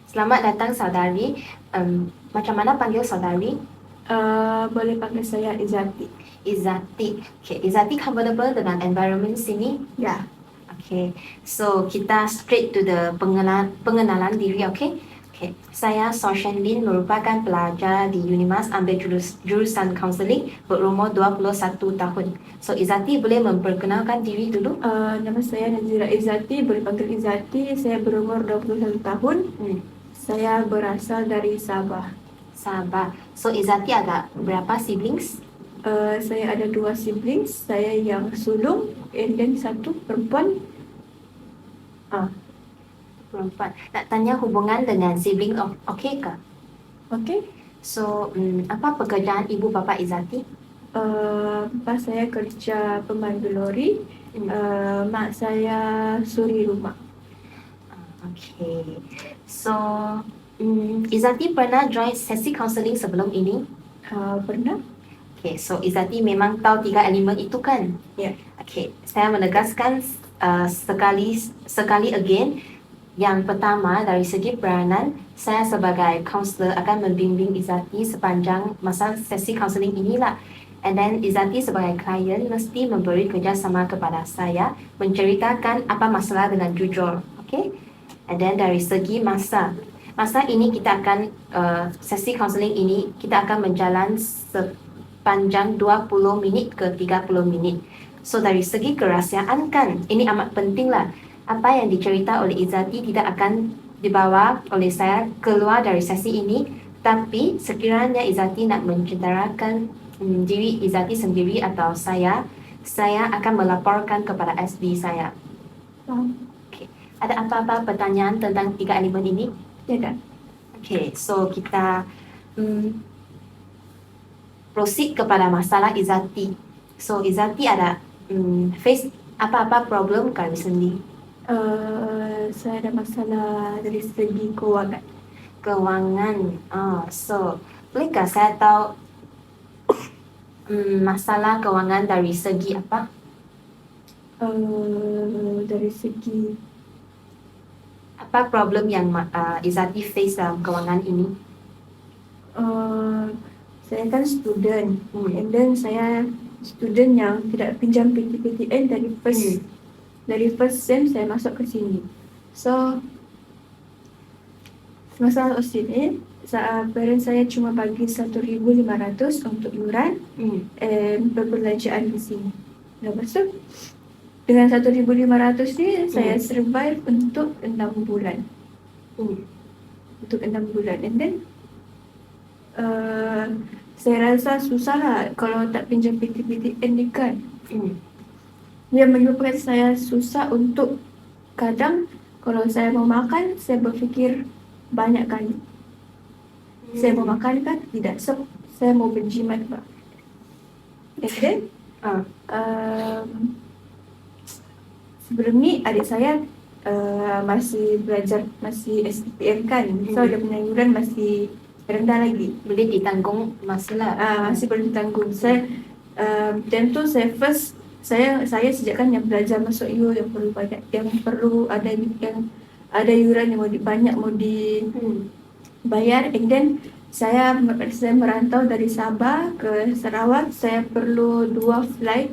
Selamat datang saudari. Macam mana panggil saudari? Boleh panggil saya Izati. Izati. Okay, Izati comfortable dengan environment sini? Ya, Okay, so kita straight to the pengenalan diri, okay? Okay, saya Soshen Lin merupakan pelajar di Unimas ambil jurusan counseling berumur 21 tahun. So Izati boleh memperkenalkan diri dulu? nama saya Nazira Izati, boleh panggil Izati. Saya berumur 21 tahun. Saya berasal dari Sabah. Sabah. So Izati ada berapa siblings? Saya ada 2 siblings. Saya yang sulung, and then 1 perempuan. Perempuan. Nak tanya hubungan dengan sibling okay ke? Okey. So, apa pekerjaan ibu bapa Izati? Bapa saya kerja pemandu lori. Mak saya suri rumah. Okay. So, Izati pernah join sesi counseling sebelum ini? Pernah? Okay, so Izati memang tahu 3 elemen itu kan? Ya. Okay, saya menegaskan sekali again. Yang pertama, dari segi peranan, saya sebagai kaunselor akan membimbing Izati sepanjang masa sesi counseling inilah. And then Izati sebagai klien mesti memberi kerjasama kepada saya, menceritakan apa masalah dengan jujur. Okay? And then dari segi masa ini kita akan, sesi counseling ini, kita akan menjalan sepanjang 20 minit ke 30 minit. So dari segi kerahsiaan kan, ini amat penting lah. Apa yang dicerita oleh Izati tidak akan dibawa oleh saya keluar dari sesi ini, tapi sekiranya Izati nak mencederakan diri Izati sendiri atau saya akan melaporkan kepada SB saya. Okay. Ada apa-apa pertanyaan tentang 3 elemen ini? Tidak. Okay, so kita proceed kepada masalah Izati. So Izati ada face apa-apa problem kan recently? Saya ada masalah dari segi kewangan. Kewangan. So bolehkah saya tahu masalah kewangan dari segi apa? Dari segi Apa problem yang Izati face dalam kewangan ini? saya kan student, and then saya student yang tidak pinjam PTPTN dari first sem saya masuk ke sini. So masa masuk sini, parents saya cuma bagi 1,500 untuk yuran and perbelanjaan di sini. Lepas tu dengan 1,500 ni saya survive untuk 6 bulan. Untuk 6 bulan, and then saya rasa susah lah kalau tak pinjam PTPTN ni kan. Dia menyebabkan saya susah untuk, kadang kalau saya mau makan, saya berfikir banyak kali. Saya mau makan kan? Tidak. So, saya mau berjimat pak. And then sebelum ni adik saya masih belajar, masih SPM kan. So dia punya yuran masih rendah lagi. Boleh ditanggung masalah. Masih boleh ditanggung. Saya dan tu saya sejak kan yang belajar masuk U yang perlu banyak, yang perlu ada yuran yang banyak mau dibayar, and then saya merantau dari Sabah ke Sarawak. Saya perlu 2 flight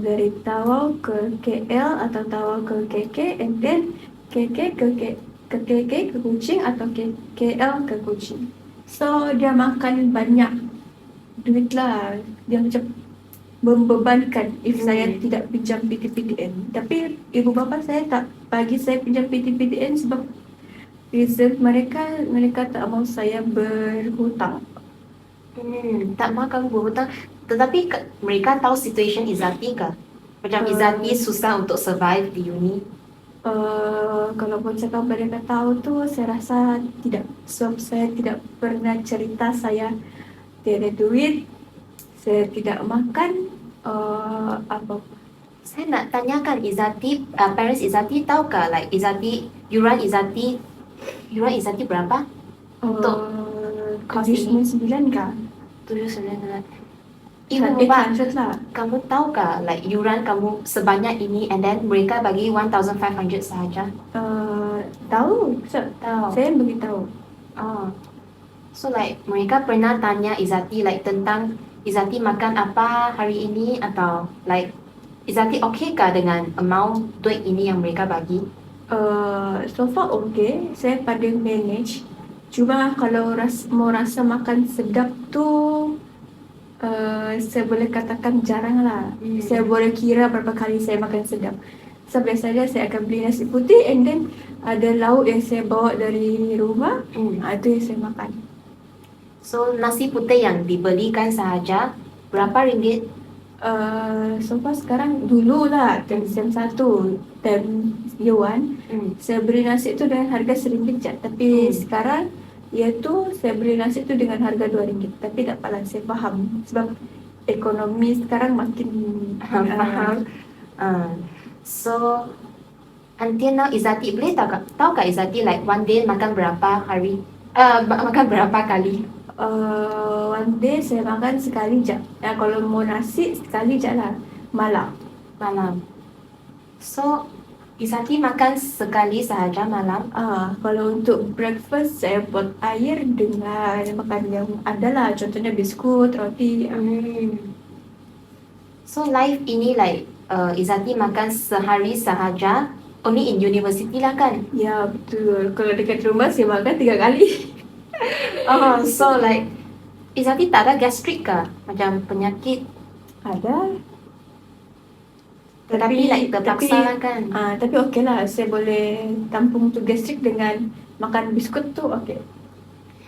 dari Tawau ke KL atau Tawau ke KK, and then KK ke Kuching atau KL ke Kuching. So dia makan banyak duit lah. Dia macam membebankan if saya tidak pinjam PTPTN. Tapi ibu bapa saya tak bagi saya pinjam PTPTN sebab reason mereka tak mahu saya berhutang. Tak mahu kamu berhutang. Tetapi mereka tahu situation Izati ke? Macam Izati susah untuk survive di uni. Kalau pun cakap mereka tahu tu, saya rasa tidak. So saya tidak pernah cerita saya tiada duit, saya tidak makan apa. Saya nak tanyakan Izati, parents Izati tahu ke like yuran Izati berapa? Untuk kos ini? 79 kah? 79. Ibu bapa, 800 lah. kamu tahu kah like yuran kamu sebanyak ini and then mereka bagi 1,500 sahaja? Tahu, Tahu. saya beritahu. Oh. So like mereka pernah tanya Izati like tentang Izati makan apa hari ini atau like Izati okay kah dengan amount duit ini yang mereka bagi? So far okay, saya pada manage. Cuma kalau mau rasa makan sedap tu, saya boleh katakan jarang lah. Saya boleh kira berapa kali saya makan sedap. So biasanya saya akan beli nasi putih and then ada lauk yang saya bawa dari rumah, itu yang saya makan. So nasi putih yang dibelikan sahaja berapa ringgit? So far sekarang dulu lah, sem 1, time year 1, saya beli nasi tu dengan harga RM1 je. Tapi sekarang, iaitu saya beli nasi tu dengan harga RM2. Tapi tak apalah, saya faham. Sebab ekonomi sekarang makin Faham. So until now Izati boleh tahu kah Izati like one day makan berapa hari? Makan berapa kali? One day saya makan sekali je. Kalau mau nasi, sekali je lah. Malam. So Izati makan sekali sahaja malam? Kalau untuk breakfast, saya buat air dengan makan yang adalah. Contohnya biskut, roti. So life ini like Izati makan sehari sahaja only in university lah kan? Ya, betul. Kalau dekat rumah, saya makan 3 kali. So like Izati tak ada gastrik kah? Macam penyakit? Ada. Tetapi like terpaksa lah kan? Tapi okey lah. Saya boleh tampung tu gastrik dengan makan biskut tu okey.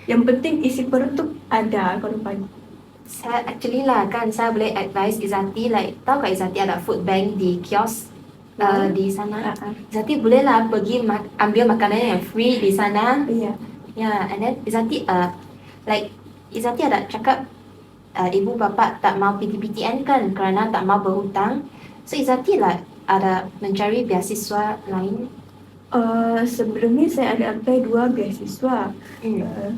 Yang penting isi perut tu ada kalau pagi. Saya actually lah kan, saya boleh advise Izati like, tahu kah Izati ada food bank di kios di sana? Izati boleh lah pergi ambil makanan yang free di sana. Ya. Yeah, and then Izati like Izati ada cakap ibu bapa tak mau PTPTN kan kerana tak mau berhutang. So Izati lah ada mencari beasiswa lain. Sebelum ni saya ada apply 2 beasiswa.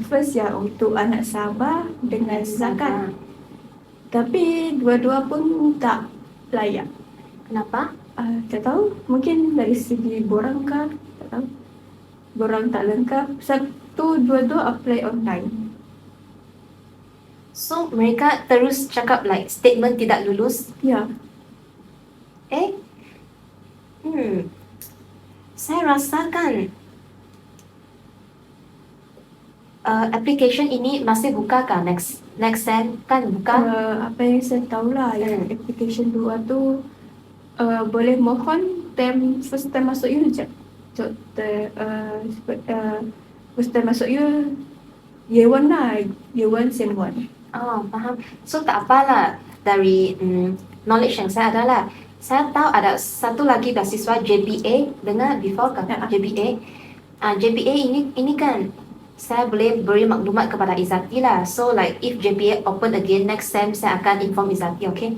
First yang untuk anak Sabah dengan zakat. Tapi dua-dua pun tak layak. Kenapa? Tak tahu. Mungkin dari segi borang kah? Tak tahu. Borang tak lengkap. Satu, dua-dua apply online. So mereka terus cakap like statement tidak lulus. Ya. Saya rasakan application ini masih buka kah next sem kan buka? Apa yang saya tahulah yang application 2 tu boleh mohon first time masuk you je. First time masuk you year 1 lah, year 1 sem 1. Faham. So tak apalah dari knowledge yang saya adalah saya tahu ada satu lagi beasiswa JPA, dengar before kan? JPA. JPA ini kan saya boleh beri maklumat kepada Izati lah. So like if JPA open again next time saya akan inform Izati, okay?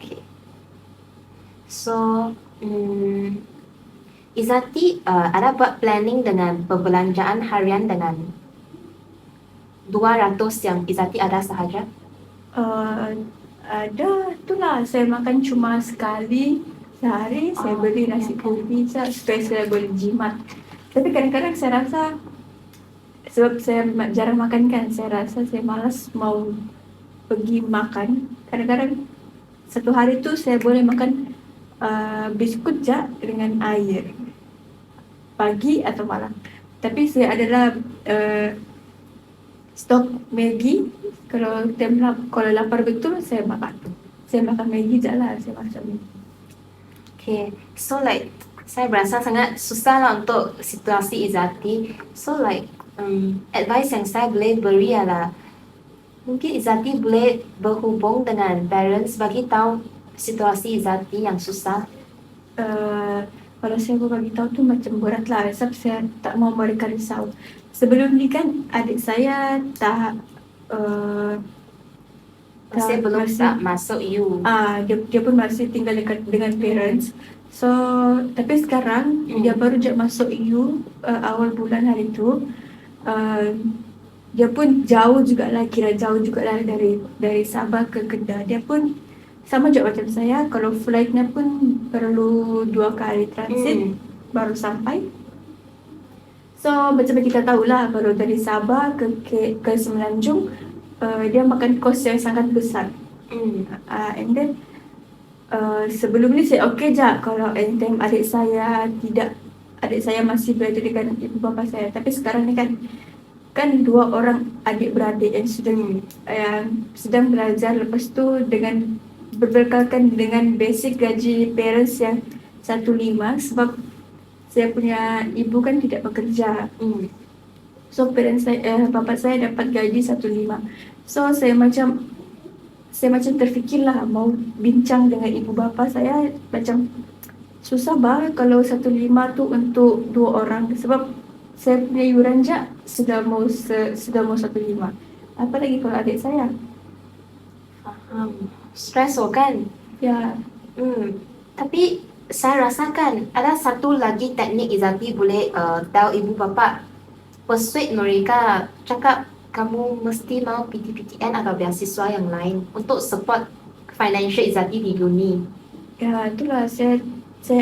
Okay. So Izati ada buat planning dengan perbelanjaan harian dengan 200 yang Izati ada sahaja? Ada, itulah saya makan cuma sekali sehari. Saya beli nasi putih supaya saya boleh jimat. Tapi kadang-kadang saya rasa sebab saya jarang makan kan, saya rasa saya malas mau pergi makan. Kadang-kadang satu hari tu saya boleh makan biskut je dengan air pagi atau malam. Tapi saya adalah stok Maggi. Kalau lapar betul saya makan Maggi je lah. Saya masak Maggi. Okay, so like saya berasa sangat susah lah untuk situasi Izati. So like advice yang saya boleh beri adalah mungkin Izati boleh berhubung dengan parents bagi tahu situasi Izati yang susah. Kalau saya bagi tahu tu macam berat lah. Sebab saya tak mau mereka risau. Sebelum ni kan adik saya masih belum tak masuk you. Dia pun masih tinggal dengan parents. So tapi sekarang dia baru je masuk EU awal bulan hari tu. dia pun jauh jugalah, kira jauh jugalah dari Sabah ke Kedah. Dia pun sama juga macam saya, kalau flightnya pun perlu 2 kali transit baru sampai. So macam yang kita tahulah, kalau dari Sabah ke Semenanjung, dia makan kos yang sangat besar. And then sebelum ni saya okey je kalau anytime adik saya masih berada dengan ibu bapa saya. Tapi sekarang ni kan 2 orang adik-beradik yang sedang belajar, lepas tu dengan berbekalkan dengan basic gaji parents yang 1.5, sebab saya punya ibu kan tidak bekerja. So bapa saya dapat gaji 1.5. So saya macam terfikirlah mau bincang dengan ibu bapa saya, macam susah bah kalau 1.5 tu untuk 2 orang, sebab saya punya yuran je sudah mau 1.5. Apalagi kalau adik saya. Faham. Stres kan? Ya. Tapi saya rasakan ada satu lagi teknik Izzati boleh tahu ibu bapa, persuade mereka, cakap kamu mesti mau PTPTN atau beasiswa yang lain untuk support financial Izzati di uni. Ya, itulah saya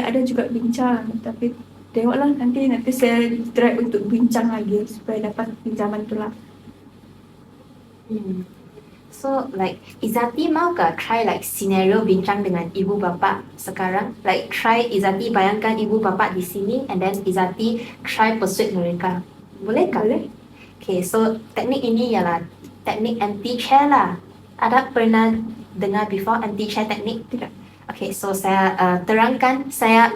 ada juga bincang, tapi tengoklah nanti saya try untuk bincang lagi supaya dapat pinjaman itulah. So like Izzati mau ke try like scenario bincang dengan ibu bapa sekarang? Like try Izzati bayangkan ibu bapa di sini and then Izzati try persuade mereka. Boleh ke? Boleh. Okay, so teknik ini ialah teknik anti chair lah. Ada pernah dengar before anti chair teknik? Tidak. Okay, so saya terangkan, saya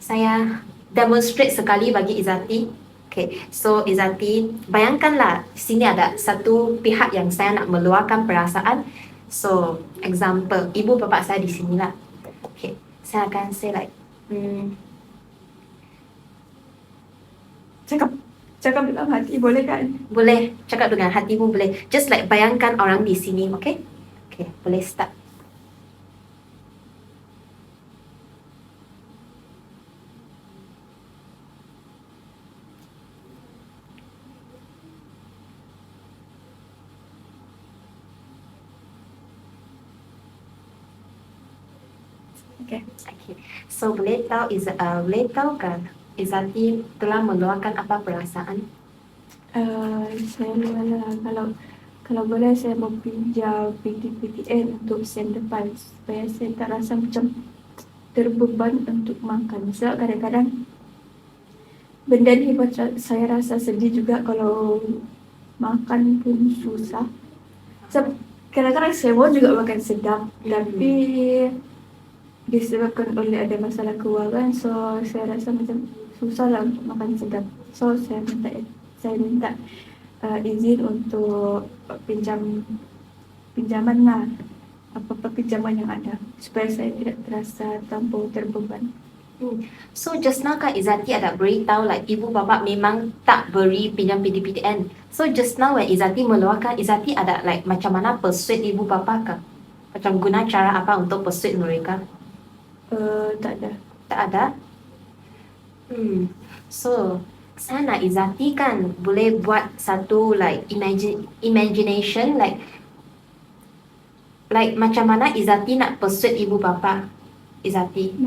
saya demonstrate sekali bagi Izzati. Okay, so Izzati, bayangkanlah sini ada satu pihak yang saya nak meluahkan perasaan. So, example, ibu bapa saya di sini lah. Okay, saya akan say like, Cakap dalam hati boleh kan? boleh, cakap dengan hatimu boleh. Just like bayangkan orang di sini, okay? Okay, boleh start. Okay. So boleh tahu kan Izzati telah meluahkan apa perasaan? Saya kalau boleh saya mau pinjam PTPTN untuk sen depan supaya saya tak rasa macam terbeban untuk makan. Sebab kadang-kadang benda ni buat saya rasa sedih juga kalau makan pun susah. Sebab kadang-kadang saya mau juga makan sedap, tapi disebabkan oleh ada masalah kewangan, so saya rasa macam susah lah untuk makan sedap. So saya minta izin untuk pinjaman lah, apa-apa pinjaman yang ada, supaya saya tidak terasa terlampau terbeban. So just now kan Izzati ada beritahu like ibu bapa memang tak beri pinjam PTPTN. So just now when Izzati meluahkan, Izzati ada like macam mana persuade ibu bapa ke? Macam guna cara apa untuk persuade mereka? Tak ada. Tak ada? So saya nak Izzati kan boleh buat satu like imagination like macam mana Izzati nak persuade ibu bapa Izzati.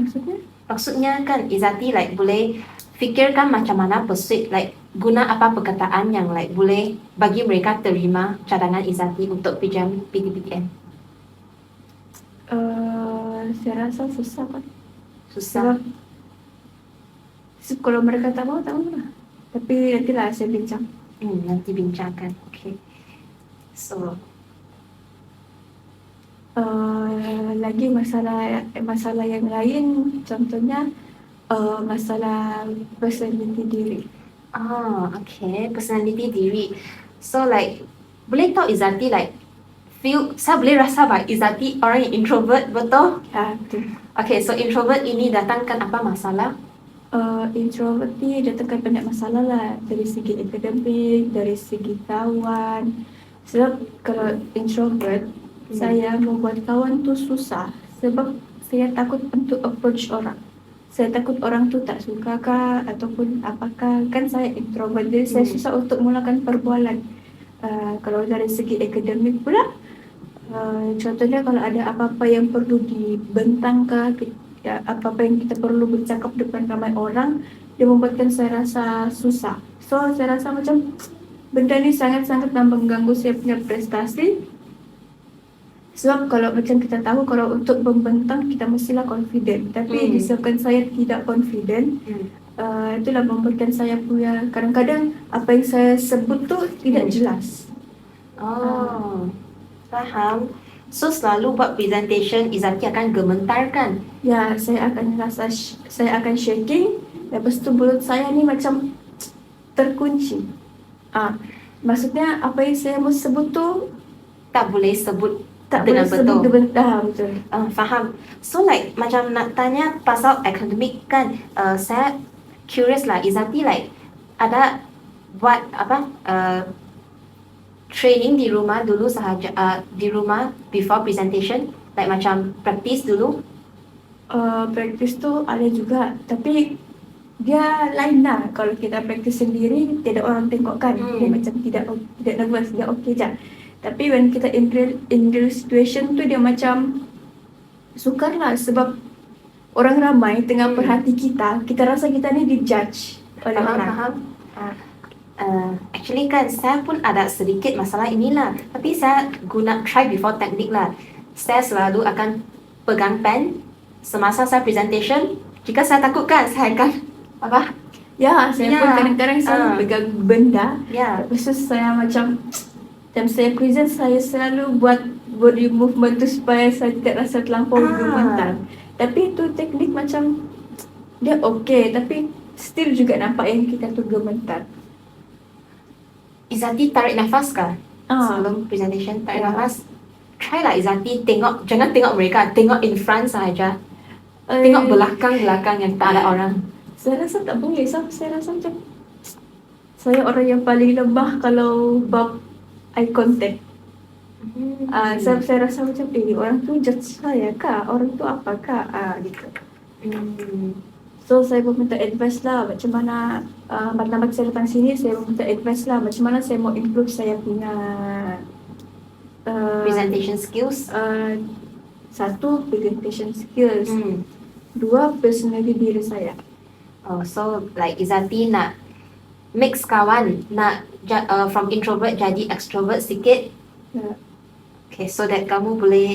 Maksudnya kan Izzati like boleh fikirkan macam mana persuade, like guna apa perkataan yang like boleh bagi mereka terima cadangan Izzati untuk pinjam PTPTN. Saya rasa susah kan. Susah. Sebab kalau mereka tak mau lah. Tapi nantilah saya bincang. Nanti bincangkan. Okay. So lagi masalah yang lain, contohnya masalah personality diri. Okay, personality diri. So like boleh tahu Izzati like saya boleh rasa bah Izzati orang yang introvert, betul? Ya, betul. Okay, so introvert ini datangkan apa masalah? Introvert ni datangkan banyak masalah lah, dari segi akademik, dari segi kawan. Sebab kalau introvert, saya membuat kawan tu susah sebab saya takut untuk approach orang. saya takut orang tu tak suka kah ataupun apakah, kan saya introvert jadi saya susah untuk mulakan perbualan. Kalau dari segi akademik pula, contohnya kalau ada apa-apa yang perlu dibentang kah, ya, apa-apa yang kita perlu bercakap depan ramai orang, dia membuatkan saya rasa susah. So saya rasa macam benda ni sangat-sangat mengganggu saya punya prestasi. Sebab kalau macam kita tahu kalau untuk membentang kita mestilah confident, tapi disebabkan saya tidak confident, itulah membuatkan saya punya kadang-kadang apa yang saya sebut tu tidak jelas. Oh, faham. So selalu buat presentation, Izati akan gemetar kan? Ya, saya akan rasa saya akan shaking, lepas tu mulut saya ni macam terkunci. Maksudnya apa yang saya mau sebut tu Tak boleh sebut tak dengan boleh sebut betul. betul. Faham. So like macam nak tanya pasal akademik kan, saya curious lah, Izati like ada buat apa training di rumah dulu sahaja, di rumah before presentation, like macam practice dulu. Practice tu ada juga, tapi dia lain lah. Kalau kita practice sendiri, tidak orang tengok kan, dia macam tidak nervous, dia okey je. Tapi when kita in real situation tu dia macam sukar lah sebab orang ramai tengah perhati kita rasa kita ni dijudge oleh orang. Faham. Actually kan saya pun ada sedikit masalah inilah, tapi saya try before teknik lah. Saya selalu akan pegang pen semasa saya presentation. Jika saya takut kan, saya akan apa? Ya, saya pun kadang-kadang selalu pegang benda. Lepas tu saya macam saya present, saya selalu buat body movement tu supaya saya tidak rasa terlampau gemetar. Tapi tu teknik macam dia okey, tapi still juga nampak yang kita tu gemetar. Izati tarik nafas kah? Sebelum presentation tarik nafas. Try lah Izati tengok, jangan tengok mereka, tengok in front sahaja. Tengok belakang yang tak ada orang. Saya rasa tak boleh, saya rasa macam saya orang yang paling lemah kalau bab eye contact. Saya rasa macam orang tu judge saya kah? Orang tu apa kah? Gitu. So saya pun minta advice lah macam mana matlamat saya datang sini, saya pun minta advice lah macam mana saya mau improve saya punya presentation skills. Satu, presentation skills. Dua, personality diri saya. So like Izati nak mix kawan, nak from introvert jadi extrovert sikit. Okay, so that kamu boleh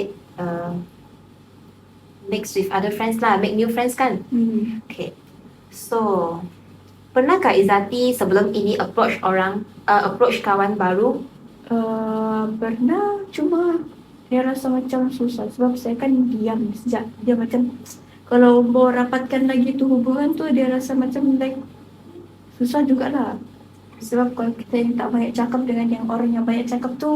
mix with other friends lah, make new friends kan? Okay, so pernahkah Izati sebelum ini approach kawan baru? Pernah, cuma dia rasa macam susah sebab saya kan diam sejak dia macam kalau mau rapatkan lagi tu hubungan tu dia rasa macam like susah jugalah. Sebab kalau kita yang tak banyak cakap dengan yang orang yang banyak cakap tu,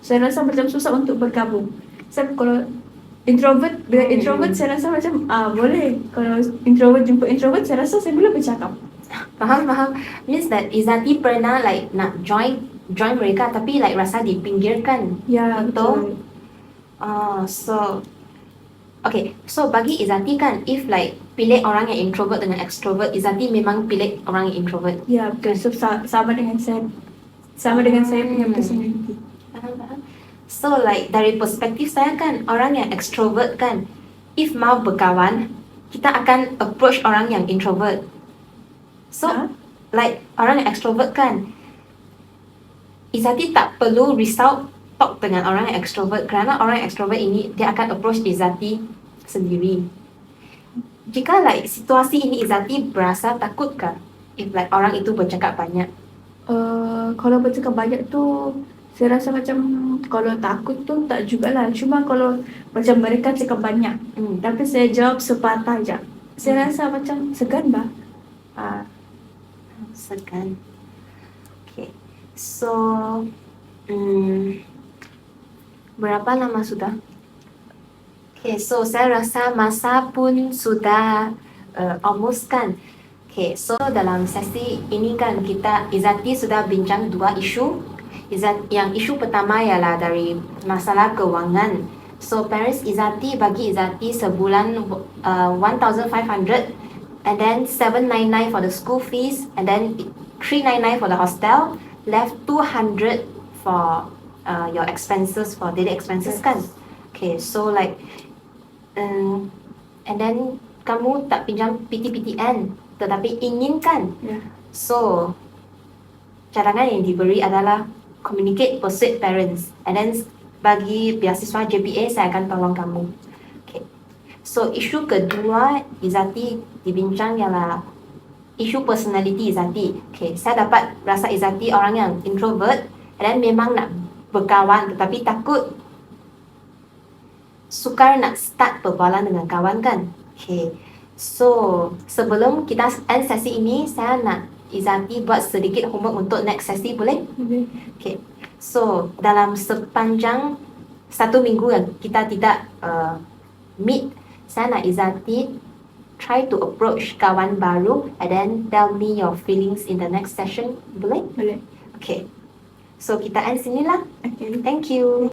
saya rasa macam susah untuk bergabung. Sebab kalau introvert dengan introvert saya rasa macam boleh. Kalau introvert jumpa introvert saya rasa saya boleh bercakap. Faham. Means that Izati pernah like nak join mereka tapi like rasa dipinggirkan. Ya, betul. So okay, so bagi Izati kan, if like pilih orang yang introvert dengan extrovert, Izati memang pilih orang yang introvert. Ya, betul. So, sama dengan saya punya personality. Faham. So like dari perspektif saya kan, orang yang extrovert kan, if mau berkawan, kita akan approach orang yang introvert. So like orang yang extrovert kan, Izati tak perlu risau talk dengan orang yang extrovert kerana orang yang extrovert ini dia akan approach Izati sendiri. Jika like situasi ini Izati berasa takutkah if like orang itu bercakap banyak? Kalau bercakap banyak tu saya rasa macam kalau takut tu tak jugalah. Cuma kalau macam mereka cakap banyak tapi saya jawab sepatah je, saya rasa macam segan bah. Segan. Okay. So berapa lama sudah? Okay, so saya rasa masa pun sudah almost kan. Okay, so dalam sesi ini kan Izati sudah bincang dua isu. Yang isu pertama ialah dari masalah kewangan. So parents Izati bagi Izati sebulan 1,500 and then 799 for the school fees, and then 399 for the hostel, left 200 for your expenses, for daily expenses Yes. kan. Okay, so like and then kamu tak pinjam PTPTN tetapi inginkan. Yeah. So cadangan yang diberi adalah communicate, persuade parents, and then bagi beasiswa JPA saya akan tolong kamu. Okay. So isu kedua Izzati dibincang ialah isu personality Izzati. Okay, saya dapat rasa Izzati orang yang introvert, and then memang nak berkawan tetapi takut sukar nak start perbualan dengan kawan kan. Okay, so sebelum kita end sesi ini, saya nak Izzati buat sedikit homework untuk next sesi, boleh? Okay. Okay, so dalam sepanjang 1 minggu yang kita tidak meet, saya nak Izzati try to approach kawan baru and then tell me your feelings in the next session, boleh? Boleh. Okay, so kita end sini lah. Okay. Thank you.